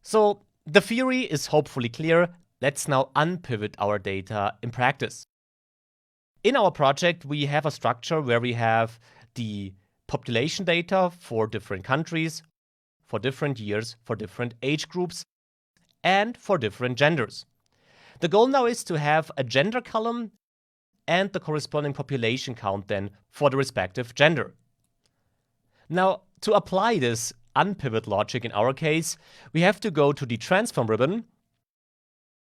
So the theory is hopefully clear. Let's now unpivot our data in practice. In our project, we have a structure where we have the population data for different countries, for different years, for different age groups, and for different genders. The goal now is to have a gender column and the corresponding population count then for the respective gender. Now, to apply this unpivot logic in our case, we have to go to the transform ribbon,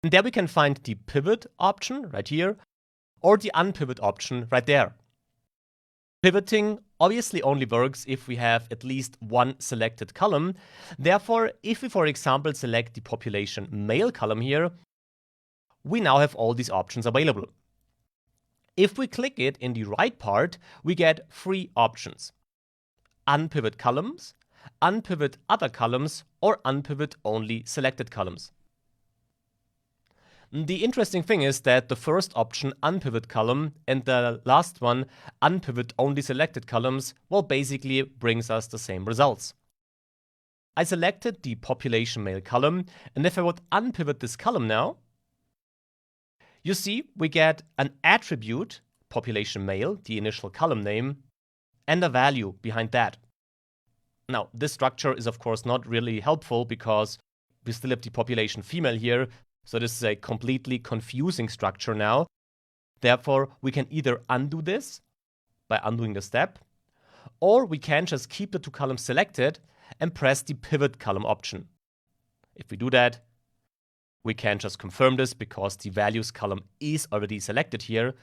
and there we can find the pivot option right here, or the unpivot option right there. Pivoting obviously only works if we have at least one selected column. Therefore, if we, for example, select the population male column here, we now have all these options available. If we click it in the right part, we get three options: unpivot columns, unpivot other columns, or unpivot only selected columns. The interesting thing is that the first option, unpivot column, and the last one, unpivot only selected columns, well, basically brings us the same results. I selected the population male column, and if I would unpivot this column now, you see we get an attribute, population male, the initial column name, and a value behind that. Now, this structure is of course not really helpful because we still have the population female here, so this is a completely confusing structure now. Therefore, we can either undo this by undoing the step, or we can just keep the two columns selected and press the pivot column option. If we do that, we can just confirm this because the values column is already selected here.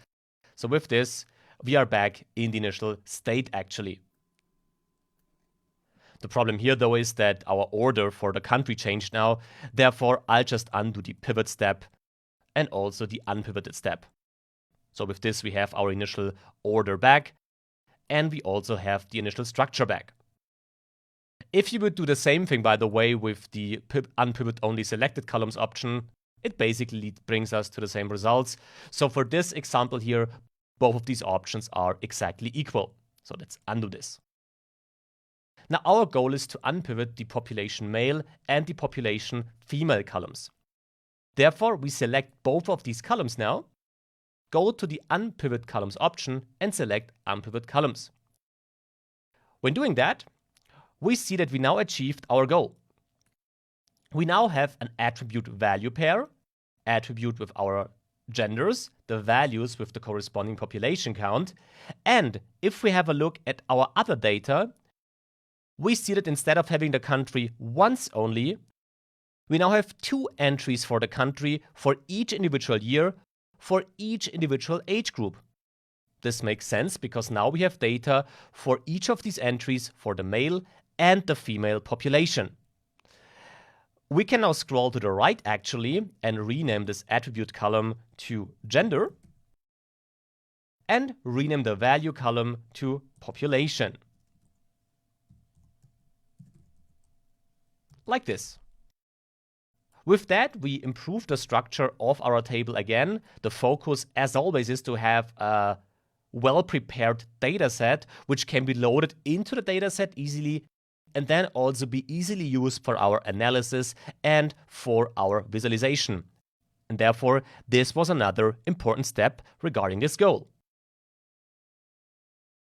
So with this, we are back in the initial state actually. The problem here, though, is that our order for the country changed now. Therefore, I'll just undo the pivot step and also the unpivoted step. So with this, we have our initial order back, and we also have the initial structure back. If you would do the same thing, by the way, with the unpivot only selected columns option, it basically brings us to the same results. So for this example here, both of these options are exactly equal. So let's undo this. Now our goal is to unpivot the population male and the population female columns. Therefore, we select both of these columns now, go to the unpivot columns option and select unpivot columns. When doing that, we see that we now achieved our goal. We now have an attribute value pair, attribute with our genders, the values with the corresponding population count, and if we have a look at our other data, we see that instead of having the country once only, we now have two entries for the country for each individual year, for each individual age group. This makes sense because now we have data for each of these entries for the male and the female population. We can now scroll to the right actually and rename this attribute column to gender and rename the value column to population. Like this. With that, we improve the structure of our table again. The focus, as always, is to have a well-prepared data set, which can be loaded into the data set easily, and then also be easily used for our analysis and for our visualization. And therefore, this was another important step regarding this goal.